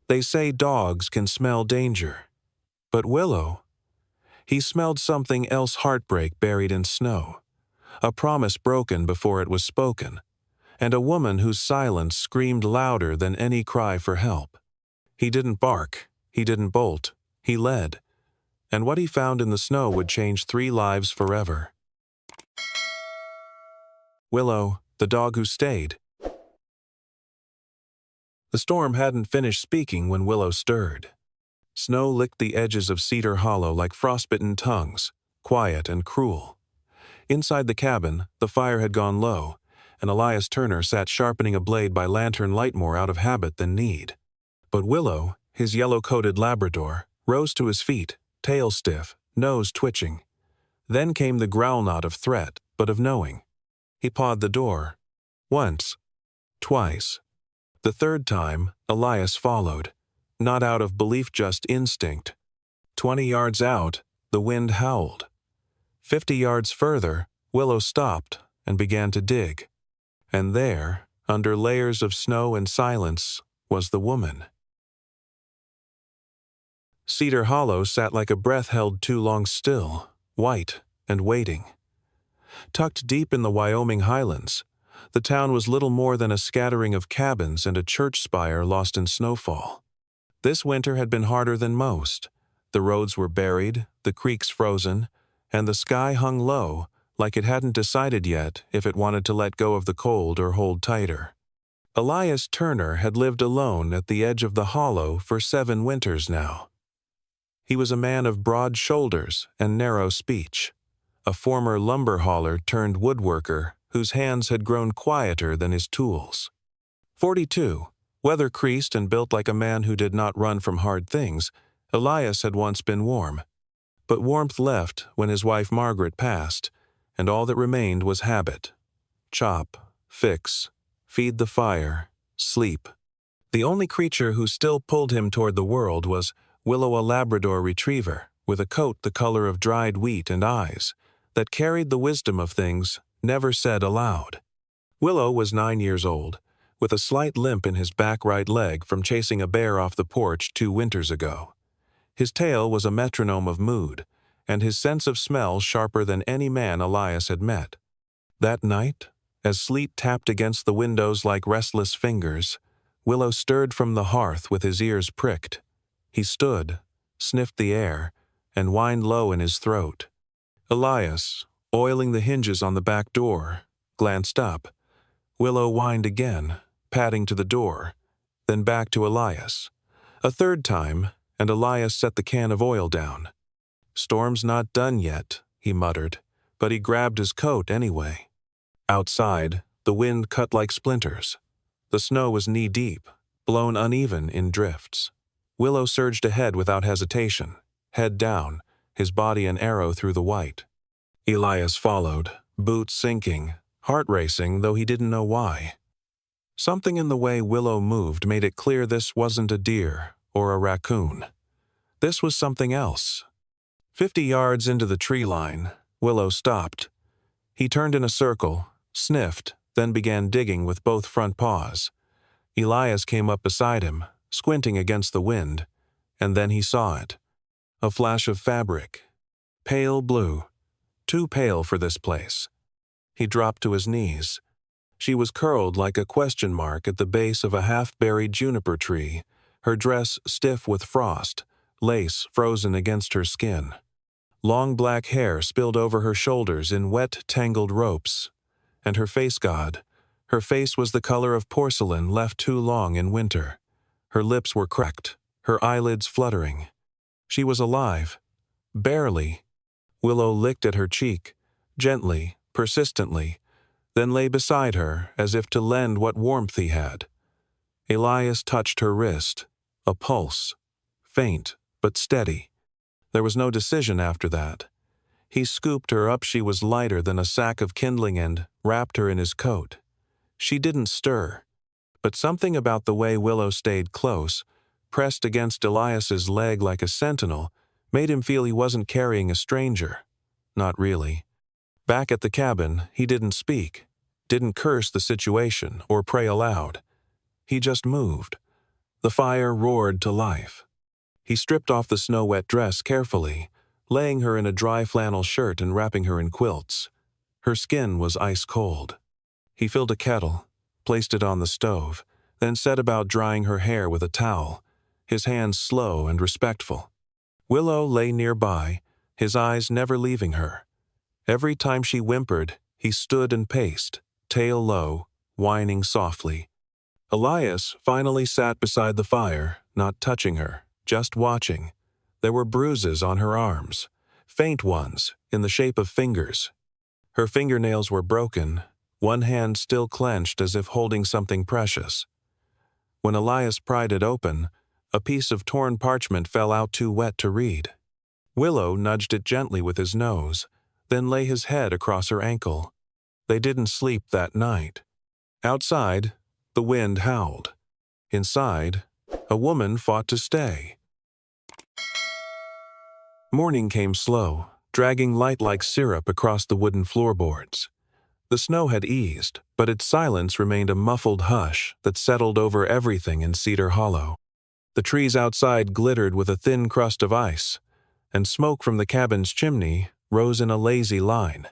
They say dogs can smell danger. But Willow, he smelled something else: heartbreak buried in snow, a promise broken before it was spoken, and a woman whose silence screamed louder than any cry for help. He didn't bark, he didn't bolt, he led, and what he found in the snow would change 3 lives forever. Willow, the dog who stayed. The storm hadn't finished speaking when Willow stirred. Snow licked the edges of Cedar Hollow like frostbitten tongues, quiet and cruel. Inside the cabin, the fire had gone low, and Elias Turner sat sharpening a blade by lantern light more out of habit than need. But Willow, his yellow-coated Labrador, rose to his feet, tail stiff, nose twitching. Then came the growl, not of threat, but of knowing. He pawed the door. Once. Twice. The third time, Elias followed, not out of belief, just instinct. 20 yards out, the wind howled. 50 yards further, Willow stopped and began to dig. And there, under layers of snow and silence, was the woman. Cedar Hollow sat like a breath held too long still, white and waiting. Tucked deep in the Wyoming highlands, the town was little more than a scattering of cabins and a church spire lost in snowfall. This winter had been harder than most. The roads were buried, the creeks frozen, and the sky hung low, like it hadn't decided yet if it wanted to let go of the cold or hold tighter. Elias Turner had lived alone at the edge of the hollow for 7 winters now. He was a man of broad shoulders and narrow speech, a former lumber hauler turned woodworker whose hands had grown quieter than his tools. 42, weather-creased and built like a man who did not run from hard things, Elias had once been warm. But warmth left when his wife Margaret passed, and all that remained was habit. Chop, fix, feed the fire, sleep. The only creature who still pulled him toward the world was Willow, a Labrador retriever, with a coat the color of dried wheat and eyes, that carried the wisdom of things never said aloud. Willow was 9 years old, with a slight limp in his back right leg from chasing a bear off the porch 2 winters ago. His tail was a metronome of mood, and his sense of smell sharper than any man Elias had met. That night, as sleet tapped against the windows like restless fingers, Willow stirred from the hearth with his ears pricked. He stood, sniffed the air, and whined low in his throat. Elias, oiling the hinges on the back door, glanced up. Willow whined again, padding to the door, then back to Elias. A third time, and Elias set the can of oil down. "Storm's not done yet," he muttered, but he grabbed his coat anyway. Outside, the wind cut like splinters. The snow was knee-deep, blown uneven in drifts. Willow surged ahead without hesitation, head down, his body an arrow through the white. Elias followed, boots sinking, heart racing, though he didn't know why. Something in the way Willow moved made it clear this wasn't a deer or a raccoon. This was something else. 50 yards into the tree line, Willow stopped. He turned in a circle, sniffed, then began digging with both front paws. Elias came up beside him, squinting against the wind, and then he saw it. A flash of fabric. Pale blue. Too pale for this place. He dropped to his knees. She was curled like a question mark at the base of a half-buried juniper tree, her dress stiff with frost, lace frozen against her skin. Long black hair spilled over her shoulders in wet, tangled ropes. And her face, God, her face was the color of porcelain left too long in winter. Her lips were cracked, her eyelids fluttering. She was alive. Barely. Willow licked at her cheek, gently, persistently, then lay beside her as if to lend what warmth he had. Elias touched her wrist, a pulse, faint but steady. There was no decision after that. He scooped her up. She was lighter than a sack of kindling and wrapped her in his coat. She didn't stir, but something about the way Willow stayed close, pressed against Elias's leg like a sentinel, made him feel he wasn't carrying a stranger. Not really. Back at the cabin, he didn't speak, didn't curse the situation or pray aloud. He just moved. The fire roared to life. He stripped off the snow-wet dress carefully, laying her in a dry flannel shirt and wrapping her in quilts. Her skin was ice-cold. He filled a kettle, placed it on the stove, then set about drying her hair with a towel, his hands slow and respectful. Willow lay nearby, his eyes never leaving her. Every time she whimpered, he stood and paced, tail low, whining softly. Elias finally sat beside the fire, not touching her, just watching. There were bruises on her arms, faint ones, in the shape of fingers. Her fingernails were broken, one hand still clenched as if holding something precious. When Elias pried it open, a piece of torn parchment fell out too wet to read. Willow nudged it gently with his nose, then lay his head across her ankle. They didn't sleep that night. Outside, the wind howled. Inside, a woman fought to stay. Morning came slow, dragging light like syrup across the wooden floorboards. The snow had eased, but its silence remained a muffled hush that settled over everything in Cedar Hollow. The trees outside glittered with a thin crust of ice, and smoke from the cabin's chimney rose in a lazy line.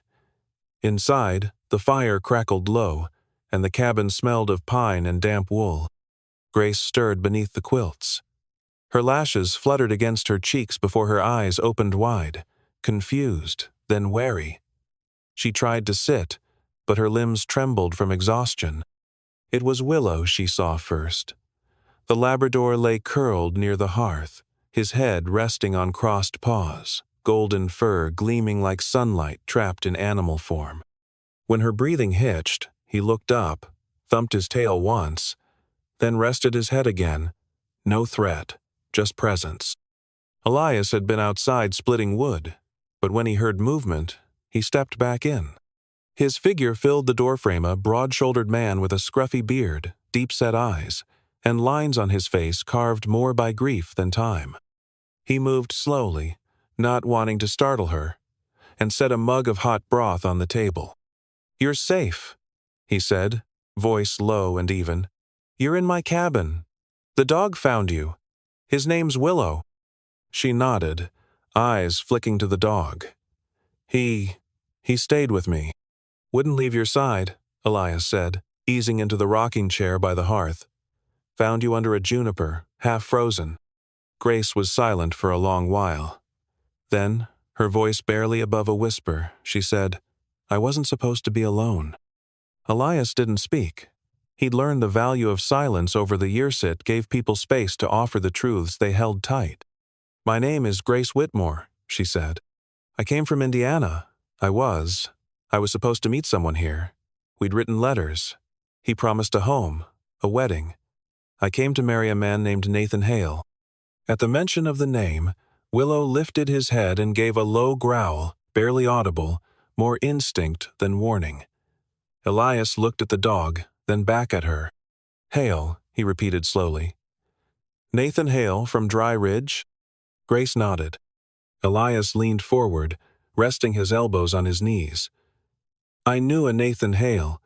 Inside, the fire crackled low, and the cabin smelled of pine and damp wool. Grace stirred beneath the quilts. Her lashes fluttered against her cheeks before her eyes opened wide, confused, then wary. She tried to sit, but her limbs trembled from exhaustion. It was Willow she saw first. The Labrador lay curled near the hearth, his head resting on crossed paws, golden fur gleaming like sunlight trapped in animal form. When her breathing hitched, he looked up, thumped his tail once, then rested his head again. No threat, just presence. Elias had been outside splitting wood, but when he heard movement, he stepped back in. His figure filled the doorframe, a broad-shouldered man with a scruffy beard, deep-set eyes, and lines on his face carved more by grief than time. He moved slowly, not wanting to startle her, and set a mug of hot broth on the table. "You're safe," he said, voice low and even. "You're in my cabin. The dog found you. His name's Willow." She nodded, eyes flicking to the dog. He stayed with me. "Wouldn't leave your side," Elias said, easing into the rocking chair by the hearth. "Found you under a juniper, half frozen." Grace was silent for a long while. Then, her voice barely above a whisper, she said, "I wasn't supposed to be alone." Elias didn't speak. He'd learned the value of silence over the years it gave people space to offer the truths they held tight. "My name is Grace Whitmore," she said. "I came from Indiana. I was supposed to meet someone here. We'd written letters. He promised a home, a wedding. I came to marry a man named Nathan Hale." At the mention of the name, Willow lifted his head and gave a low growl, barely audible, more instinct than warning. Elias looked at the dog, then back at her. "Hale," he repeated slowly. "Nathan Hale from Dry Ridge?" Grace nodded. Elias leaned forward, resting his elbows on his knees. "I knew a Nathan Hale.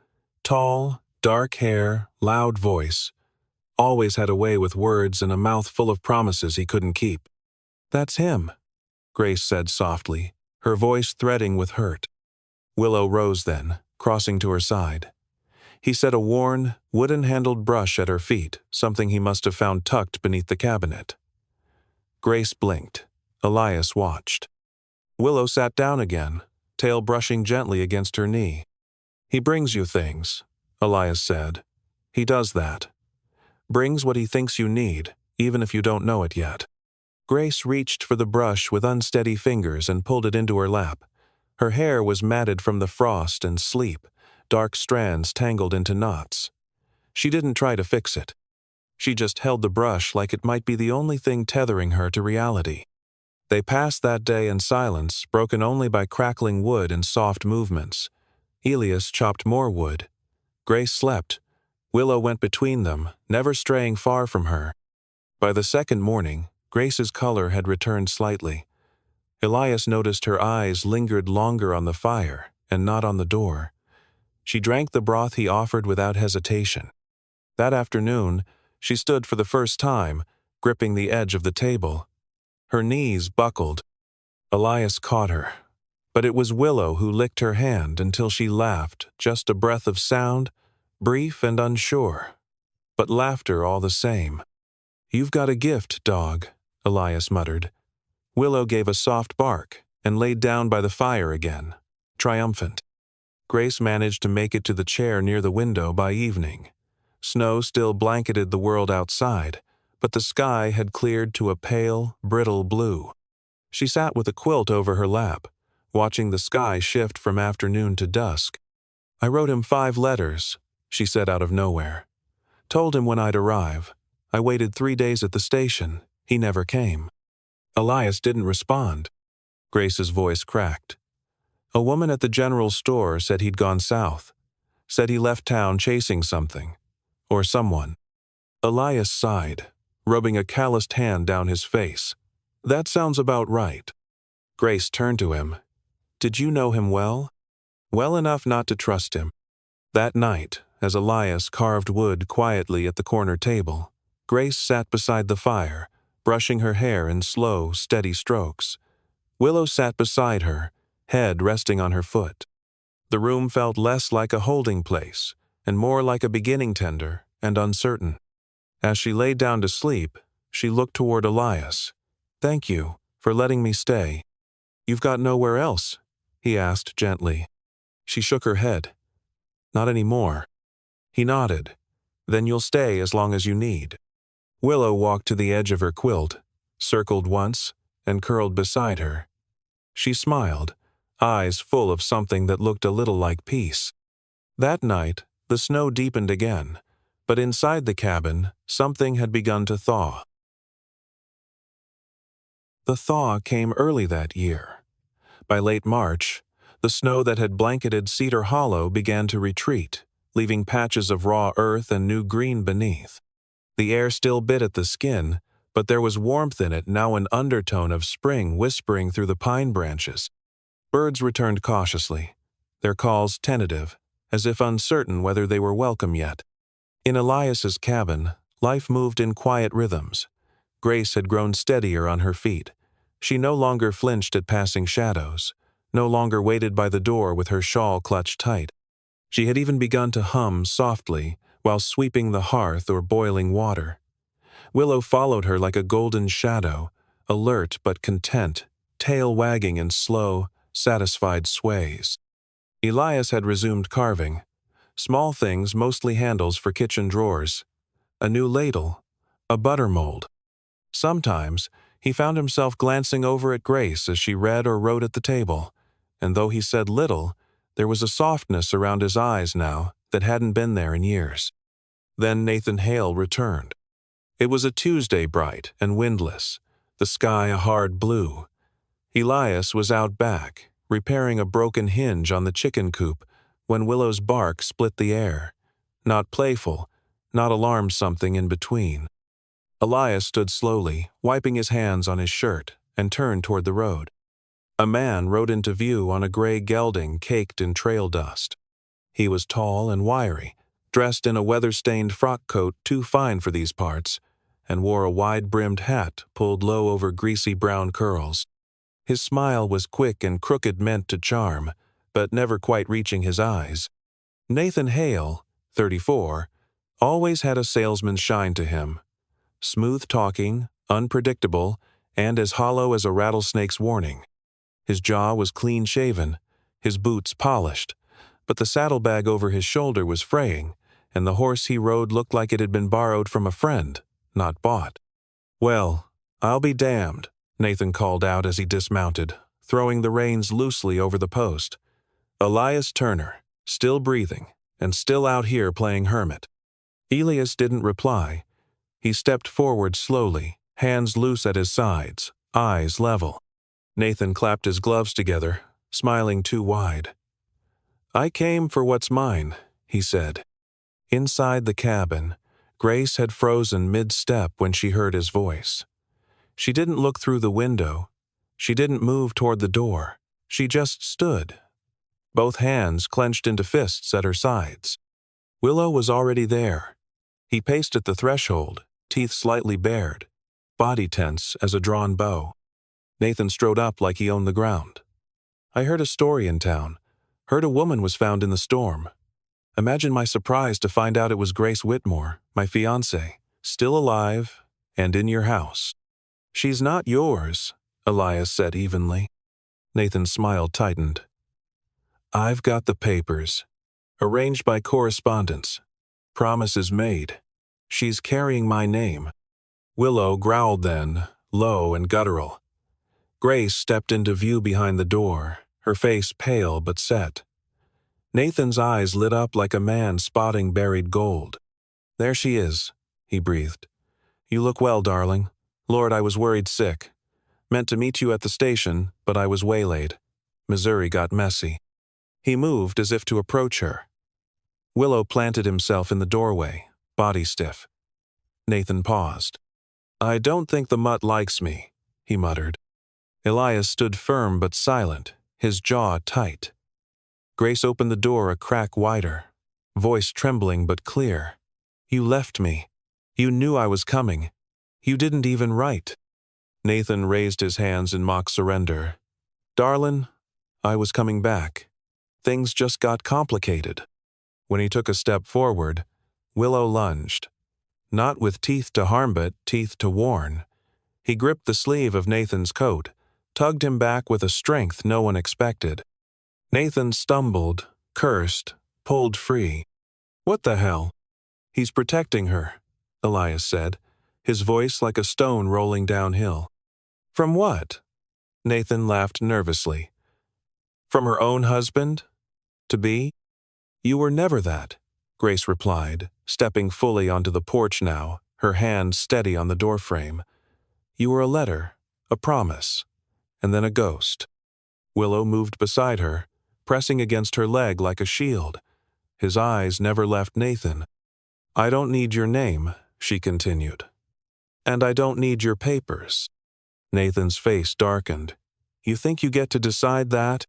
Tall, dark hair, loud voice. Always had a way with words and a mouth full of promises he couldn't keep." "That's him," Grace said softly, her voice threading with hurt. Willow rose then, crossing to her side. He set a worn, wooden-handled brush at her feet, something he must have found tucked beneath the cabinet. Grace blinked. Elias watched. Willow sat down again, tail brushing gently against her knee. "He brings you things," Elias said. "He does that. Brings what he thinks you need, even if you don't know it yet." Grace reached for the brush with unsteady fingers and pulled it into her lap. Her hair was matted from the frost and sleep, dark strands tangled into knots. She didn't try to fix it. She just held the brush like it might be the only thing tethering her to reality. They passed that day in silence, broken only by crackling wood and soft movements. Elias chopped more wood. Grace slept. Willow went between them, never straying far from her. By the second morning, Grace's color had returned slightly. Elias noticed her eyes lingered longer on the fire and not on the door. She drank the broth he offered without hesitation. That afternoon, She stood for the first time, gripping the edge of the table. Her knees buckled. Elias caught her, but it was Willow who licked her hand until she laughed, just a breath of sound, brief and unsure, but laughter all the same. "You've got a gift, dog," Elias muttered. Willow gave a soft bark and laid down by the fire again, triumphant. Grace managed to make it to the chair near the window by evening. Snow still blanketed the world outside, but the sky had cleared to a pale, brittle blue. She sat with a quilt over her lap, watching the sky shift from afternoon to dusk. "I wrote him 5 letters," she said out of nowhere. "Told him when I'd arrive. I waited 3 days at the station. He never came." Elias didn't respond. Grace's voice cracked. "A woman at the general store said he'd gone south. Said he left town chasing something. Or someone." Elias sighed, rubbing a calloused hand down his face. "That sounds about right." Grace turned to him. "Did you know him well?" "Well enough not to trust him." That night, as Elias carved wood quietly at the corner table, Grace sat beside the fire, brushing her hair in slow, steady strokes. Willow sat beside her, head resting on her foot. The room felt less like a holding place, and more like a beginning tender and uncertain. As she laid down to sleep, she looked toward Elias. "Thank you for letting me stay." "You've got nowhere else?" he asked gently. She shook her head. "Not anymore." He nodded. "Then you'll stay as long as you need." Willow walked to the edge of her quilt, circled once, and curled beside her. She smiled, eyes full of something that looked a little like peace. That night, the snow deepened again, but inside the cabin, something had begun to thaw. The thaw came early that year. By late March, the snow that had blanketed Cedar Hollow began to retreat, leaving patches of raw earth and new green beneath. The air still bit at the skin, but there was warmth in it, now an undertone of spring whispering through the pine branches. Birds returned cautiously, their calls tentative, as if uncertain whether they were welcome yet. In Elias's cabin, life moved in quiet rhythms. Grace had grown steadier on her feet. She no longer flinched at passing shadows, no longer waited by the door with her shawl clutched tight. She had even begun to hum softly while sweeping the hearth or boiling water. Willow followed her like a golden shadow, alert but content, tail wagging in slow, satisfied sways. Elias had resumed carving. Small things, mostly handles for kitchen drawers. A new ladle. A butter mold. Sometimes, he found himself glancing over at Grace as she read or wrote at the table, and though he said little, there was a softness around his eyes now that hadn't been there in years. Then Nathan Hale returned. It was a Tuesday, bright and windless, the sky a hard blue. Elias was out back, repairing a broken hinge on the chicken coop, when Willow's bark split the air. Not playful, not alarmed something in between. Elias stood slowly, wiping his hands on his shirt, and turned toward the road. A man rode into view on a gray gelding caked in trail dust. He was tall and wiry, dressed in a weather-stained frock coat too fine for these parts, and wore a wide-brimmed hat pulled low over greasy brown curls. His smile was quick and crooked, meant to charm, but never quite reaching his eyes. Nathan Hale, 34, always had a salesman's shine to him. Smooth-talking, unpredictable, and as hollow as a rattlesnake's warning. His jaw was clean-shaven, his boots polished, but the saddlebag over his shoulder was fraying, and the horse he rode looked like it had been borrowed from a friend, not bought. "Well, I'll be damned," Nathan called out as he dismounted, throwing the reins loosely over the post. Elias Turner, still breathing, and still out here playing hermit. Elias didn't reply. He stepped forward slowly, hands loose at his sides, eyes level. Nathan clapped his gloves together, smiling too wide. "I came for what's mine," he said. Inside the cabin, Grace had frozen mid-step when she heard his voice. She didn't look through the window. She didn't move toward the door. She just stood, both hands clenched into fists at her sides. Willow was already there. He paced at the threshold, teeth slightly bared, body tense as a drawn bow. Nathan strode up like he owned the ground. I heard a story in town. Heard a woman was found in the storm. Imagine my surprise to find out it was Grace Whitmore, my fiancée, still alive and in your house. She's not yours, Elias said evenly. Nathan's smile tightened. I've got the papers. Arranged by correspondence. Promises made. She's carrying my name. Willow growled then, low and guttural. Grace stepped into view behind the door, her face pale but set. Nathan's eyes lit up like a man spotting buried gold. There she is, he breathed. You look well, darling. Lord, I was worried sick. Meant to meet you at the station, but I was waylaid. Missouri got messy. He moved as if to approach her. Willow planted himself in the doorway, body stiff. Nathan paused. I don't think the mutt likes me, he muttered. Elias stood firm but silent, his jaw tight. Grace opened the door a crack wider, voice trembling but clear. You left me. You knew I was coming. You didn't even write. Nathan raised his hands in mock surrender. Darlin', I was coming back. Things just got complicated. When he took a step forward, Willow lunged. Not with teeth to harm but teeth to warn. He gripped the sleeve of Nathan's coat, tugged him back with a strength no one expected. Nathan stumbled, cursed, pulled free. What the hell? He's protecting her, Elias said, his voice like a stone rolling downhill. From what? Nathan laughed nervously. From her own husband? To be? You were never that, Grace replied, stepping fully onto the porch now, her hand steady on the doorframe. You were a letter, a promise, and then a ghost. Willow moved beside her, pressing against her leg like a shield. His eyes never left Nathan. I don't need your name, she continued. And I don't need your papers. Nathan's face darkened. You think you get to decide that?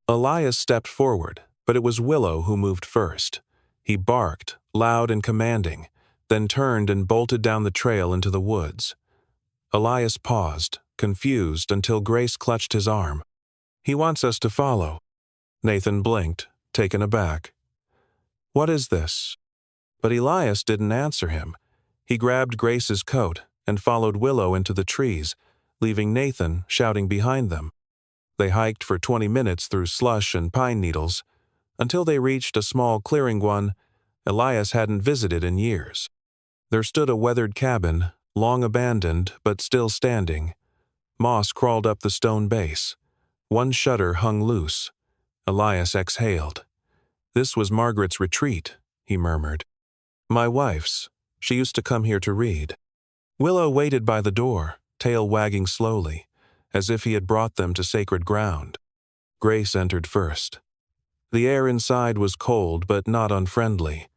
Elias stepped forward, but it was Willow who moved first. He barked, loud and commanding, then turned and bolted down the trail into the woods. Elias paused, confused, until Grace clutched his arm. He wants us to follow. Nathan blinked, taken aback. What is this? But Elias didn't answer him. He grabbed Grace's coat and followed Willow into the trees, leaving Nathan shouting behind them. They hiked for 20 minutes through slush and pine needles, until they reached a small clearing one Elias hadn't visited in years. There stood a weathered cabin, long abandoned but still standing. Moss crawled up the stone base. One shutter hung loose. Elias exhaled. This was Margaret's retreat, he murmured. My wife's. She used to come here to read. Willow waited by the door, tail wagging slowly, as if he had brought them to sacred ground. Grace entered first. The air inside was cold but not unfriendly.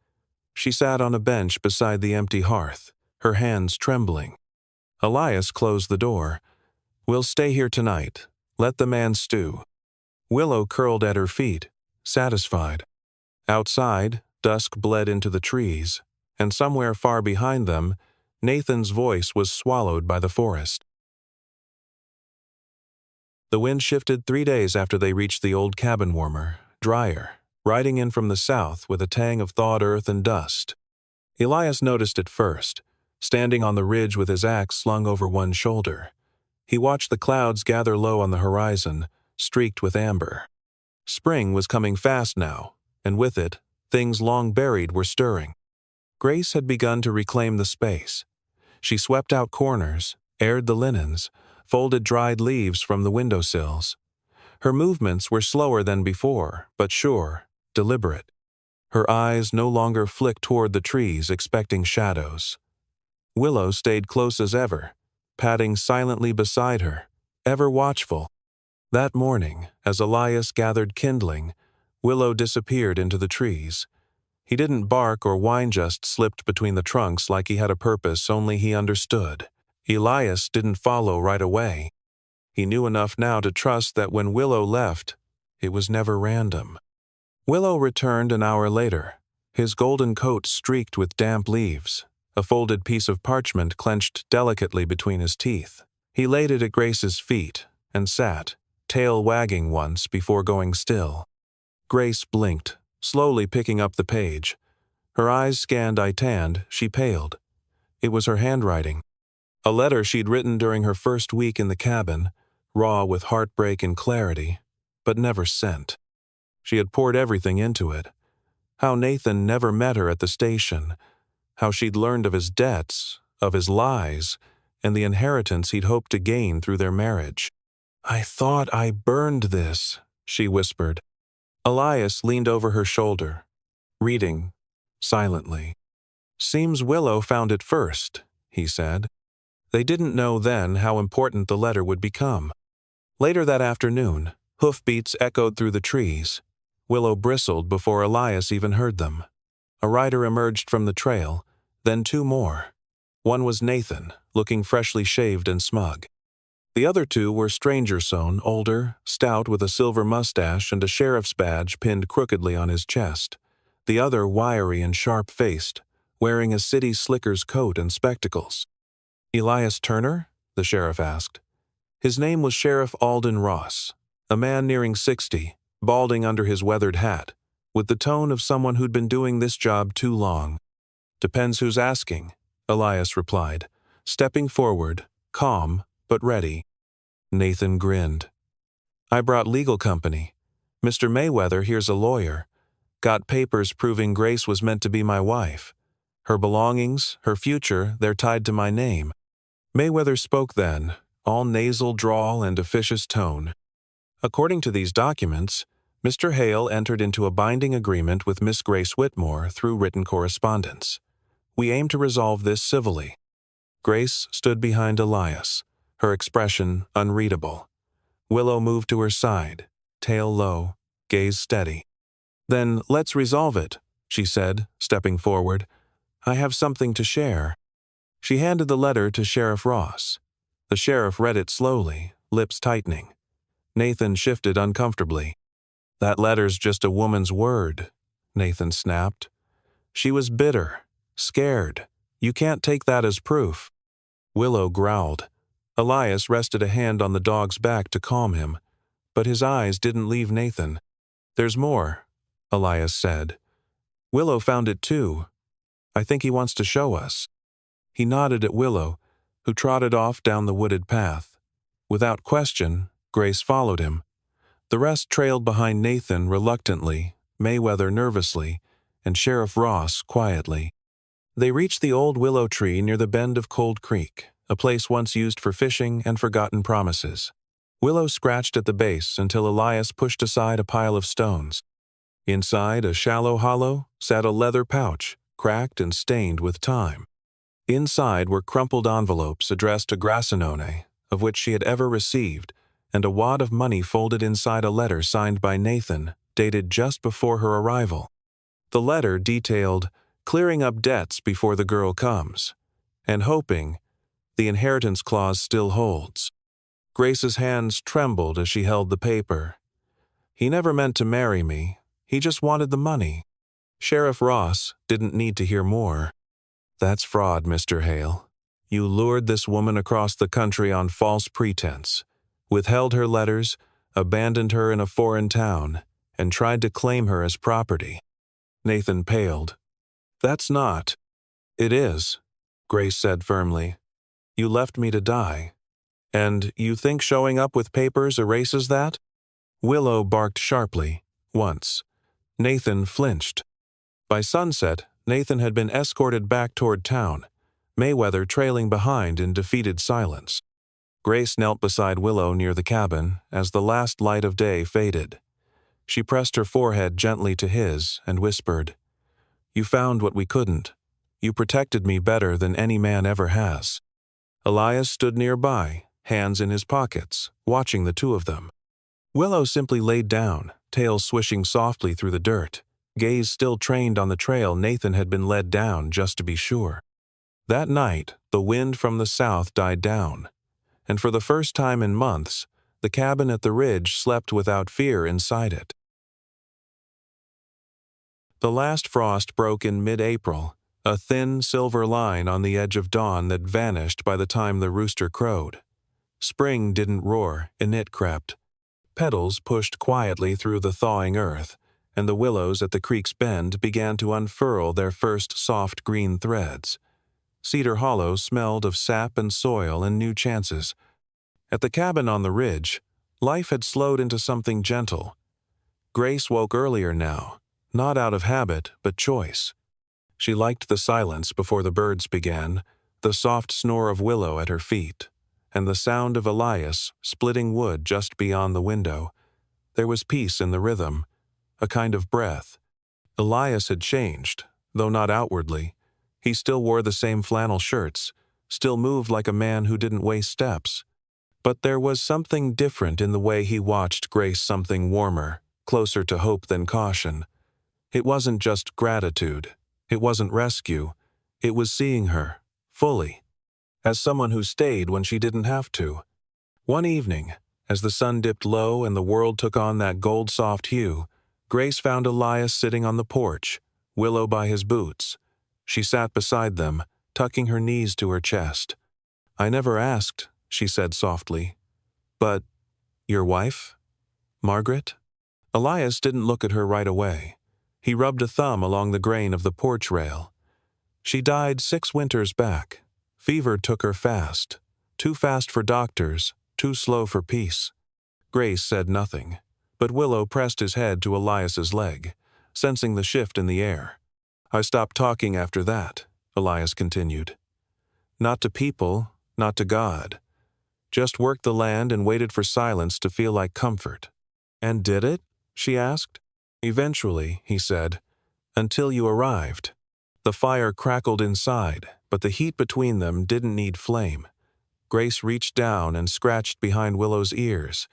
She sat on a bench beside the empty hearth, her hands trembling. Elias closed the door. We'll stay here tonight. Let the man stew. Willow curled at her feet, satisfied. Outside, dusk bled into the trees, and somewhere far behind them, Nathan's voice was swallowed by the forest. The wind shifted 3 days after they reached the old cabin warmer, drier, riding in from the south with a tang of thawed earth and dust. Elias noticed it first, standing on the ridge with his axe slung over one shoulder. He watched the clouds gather low on the horizon, streaked with amber. Spring was coming fast now, and with it, things long buried were stirring. Grace had begun to reclaim the space. She swept out corners, aired the linens, folded dried leaves from the windowsills. Her movements were slower than before, but sure, deliberate. Her eyes no longer flicked toward the trees, expecting shadows. Willow stayed close as ever, padding silently beside her, ever watchful. That morning, as Elias gathered kindling, Willow disappeared into the trees. He didn't bark or whine, just slipped between the trunks like he had a purpose only he understood. Elias didn't follow right away. He knew enough now to trust that when Willow left, it was never random. Willow returned an hour later, his golden coat streaked with damp leaves, a folded piece of parchment clenched delicately between his teeth. He laid it at Grace's feet and sat, tail wagging once before going still. Grace blinked, slowly picking up the page. Her eyes scanned Itand, she paled. It was her handwriting. A letter she'd written during her first week in the cabin, raw with heartbreak and clarity, but never sent. She had poured everything into it. How Nathan never met her at the station, how she'd learned of his debts, of his lies, and the inheritance he'd hoped to gain through their marriage. "I thought I burned this," she whispered. Elias leaned over her shoulder, reading, silently. "Seems Willow found it first," he said. They didn't know then how important the letter would become. Later that afternoon, hoofbeats echoed through the trees. Willow bristled before Elias even heard them. A rider emerged from the trail, then two more. One was Nathan, looking freshly shaved and smug. The other two were stranger-sown, older, stout with a silver mustache and a sheriff's badge pinned crookedly on his chest. The other wiry and sharp-faced, wearing a city slicker's coat and spectacles. "Elias Turner?" the sheriff asked. His name was Sheriff Alden Ross, a man nearing 60, balding under his weathered hat, with the tone of someone who'd been doing this job too long. "Depends who's asking," Elias replied, stepping forward, calm but ready. Nathan grinned. "I brought legal company. Mr. Mayweather here's a lawyer. Got papers proving Grace was meant to be my wife. Her belongings, her future, they're tied to my name." Mayweather spoke then, all nasal drawl and officious tone. "According to these documents, Mr. Hale entered into a binding agreement with Miss Grace Whitmore through written correspondence. We aim to resolve this civilly." Grace stood behind Elias, her expression unreadable. Willow moved to her side, tail low, gaze steady. "Then let's resolve it," she said, stepping forward. "I have something to share." She handed the letter to Sheriff Ross. The sheriff read it slowly, lips tightening. Nathan shifted uncomfortably. "That letter's just a woman's word," Nathan snapped. "She was bitter, scared. You can't take that as proof." Willow growled. Elias rested a hand on the dog's back to calm him, but his eyes didn't leave Nathan. "There's more," Elias said. "Willow found it too. I think he wants to show us." He nodded at Willow, who trotted off down the wooded path. Without question, Grace followed him. The rest trailed behind Nathan reluctantly, Mayweather nervously, and Sheriff Ross quietly. They reached the old willow tree near the bend of Cold Creek, a place once used for fishing and forgotten promises. Willow scratched at the base until Elias pushed aside a pile of stones. Inside a shallow hollow sat a leather pouch, cracked and stained with time. Inside were crumpled envelopes addressed to Grassinone, of which she had ever received, and a wad of money folded inside a letter signed by Nathan, dated just before her arrival. The letter detailed, "Clearing up debts before the girl comes," and hoping, "The inheritance clause still holds." Grace's hands trembled as she held the paper. "He never meant to marry me. He just wanted the money." Sheriff Ross didn't need to hear more. "That's fraud, Mr. Hale. You lured this woman across the country on false pretense, withheld her letters, abandoned her in a foreign town, and tried to claim her as property." Nathan paled. "That's not." "It is," Grace said firmly. "You left me to die. And you think showing up with papers erases that?" Willow barked sharply, once. Nathan flinched. By sunset, Nathan had been escorted back toward town, Mayweather trailing behind in defeated silence. Grace knelt beside Willow near the cabin as the last light of day faded. She pressed her forehead gently to his and whispered, "You found what we couldn't. You protected me better than any man ever has." Elias stood nearby, hands in his pockets, watching the two of them. Willow simply laid down, tail swishing softly through the dirt, gaze still trained on the trail Nathan had been led down just to be sure. That night, the wind from the south died down, and for the first time in months, the cabin at the ridge slept without fear inside it. The last frost broke in mid-April, a thin silver line on the edge of dawn that vanished by the time the rooster crowed. Spring didn't roar, and it crept. Petals pushed quietly through the thawing earth, and the willows at the creek's bend began to unfurl their first soft green threads. Cedar Hollow smelled of sap and soil and new chances. At the cabin on the ridge, life had slowed into something gentle. Grace woke earlier now, not out of habit, but choice. She liked the silence before the birds began, the soft snore of Willow at her feet, and the sound of Elias splitting wood just beyond the window. There was peace in the rhythm, a kind of breath. Elias had changed, though not outwardly. He still wore the same flannel shirts, still moved like a man who didn't waste steps. But there was something different in the way he watched Grace, something warmer, closer to hope than caution. It wasn't just gratitude. It wasn't rescue. It was seeing her, fully, as someone who stayed when she didn't have to. One evening, as the sun dipped low and the world took on that gold-soft hue, Grace found Elias sitting on the porch, Willow by his boots. She sat beside them, tucking her knees to her chest. "I never asked," she said softly. "But your wife? Margaret?" Elias didn't look at her right away. He rubbed a thumb along the grain of the porch rail. "She died 6 winters back. Fever took her fast. Too fast for doctors, too slow for peace." Grace said nothing, but Willow pressed his head to Elias's leg, sensing the shift in the air. "I stopped talking after that," Elias continued. "Not to people, not to God. Just worked the land and waited for silence to feel like comfort." "And did it?" she asked. "Eventually," he said, "until you arrived." The fire crackled inside, but the heat between them didn't need flame. Grace reached down and scratched behind Willow's ears.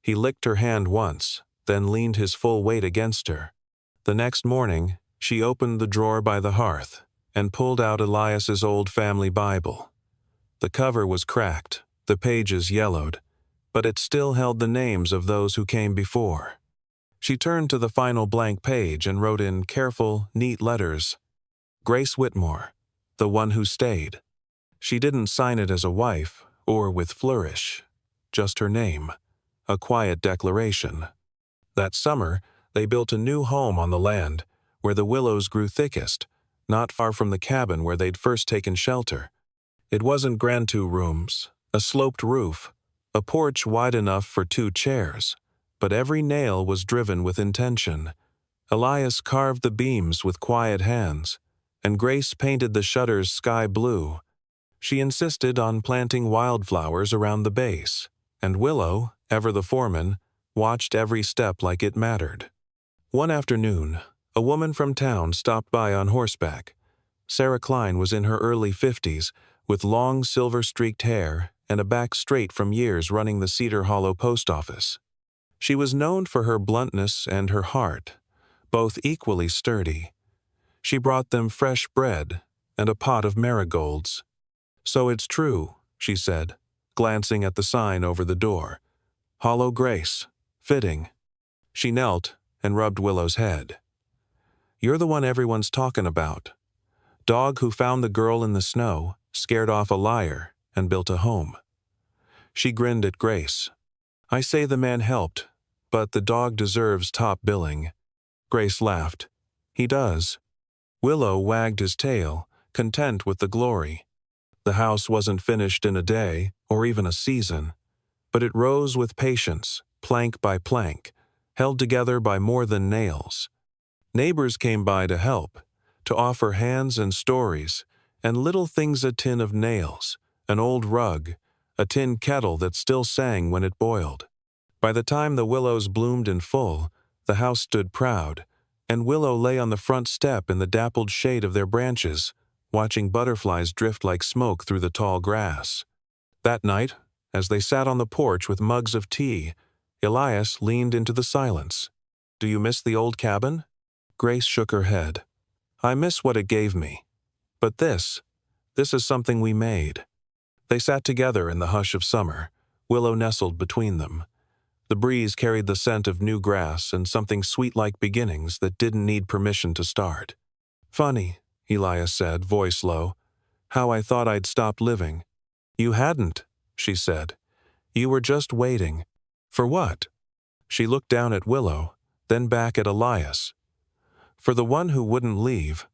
He licked her hand once, then leaned his full weight against her. The next morning, she opened the drawer by the hearth and pulled out Elias's old family Bible. The cover was cracked, the pages yellowed, but it still held the names of those who came before. She turned to the final blank page and wrote in careful, neat letters, "Grace Whitmore, the one who stayed." She didn't sign it as a wife or with flourish, just her name, a quiet declaration. That summer, they built a new home on the land, where the willows grew thickest, not far from the cabin where they'd first taken shelter. It wasn't grand 2 rooms, a sloped roof, a porch wide enough for 2 chairs, but every nail was driven with intention. Elias carved the beams with quiet hands, and Grace painted the shutters sky blue. She insisted on planting wildflowers around the base, and Willow, ever the foreman, watched every step like it mattered. One afternoon, a woman from town stopped by on horseback. Sarah Klein was in her early 50s, with long silver-streaked hair and a back straight from years running the Cedar Hollow post office. She was known for her bluntness and her heart, both equally sturdy. She brought them fresh bread and a pot of marigolds. "So it's true," she said, glancing at the sign over the door. "Hollow Grace. Fitting." She knelt and rubbed Willow's head. "You're the one everyone's talking about. Dog who found the girl in the snow, scared off a liar, and built a home." She grinned at Grace. "I say the man helped, but the dog deserves top billing." Grace laughed. "He does." Willow wagged his tail, content with the glory. The house wasn't finished in a day, or even a season, but it rose with patience, plank by plank, held together by more than nails. Neighbors came by to help, to offer hands and stories, and little things: a tin of nails, an old rug, a tin kettle that still sang when it boiled. By the time the willows bloomed in full, the house stood proud, and Willow lay on the front step in the dappled shade of their branches, watching butterflies drift like smoke through the tall grass. That night, as they sat on the porch with mugs of tea, Elias leaned into the silence. "Do you miss the old cabin?" Grace shook her head. "I miss what it gave me. But this is something we made." They sat together in the hush of summer, Willow nestled between them. The breeze carried the scent of new grass and something sweet like beginnings that didn't need permission to start. "Funny," Elias said, voice low. "How I thought I'd stopped living." "You hadn't," she said. "You were just waiting." "For what?" She looked down at Willow, then back at Elias. "For the one who wouldn't leave."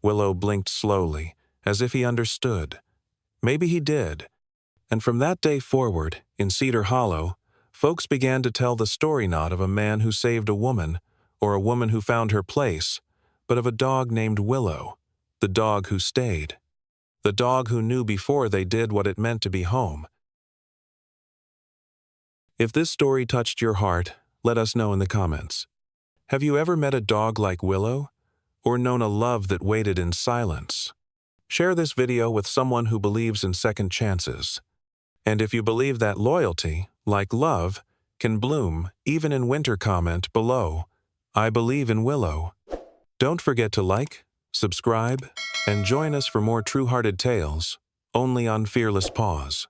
Willow blinked slowly, as if he understood. Maybe he did. And from that day forward, in Cedar Hollow, folks began to tell the story not of a man who saved a woman, or a woman who found her place, but of a dog named Willow, the dog who stayed. The dog who knew before they did what it meant to be home. If this story touched your heart, let us know in the comments. Have you ever met a dog like Willow? Or known a love that waited in silence? Share this video with someone who believes in second chances. And if you believe that loyalty, like love, can bloom even in winter, comment below, "I believe in Willow." Don't forget to like, subscribe, and join us for more true-hearted tales, only on Fearless Paws.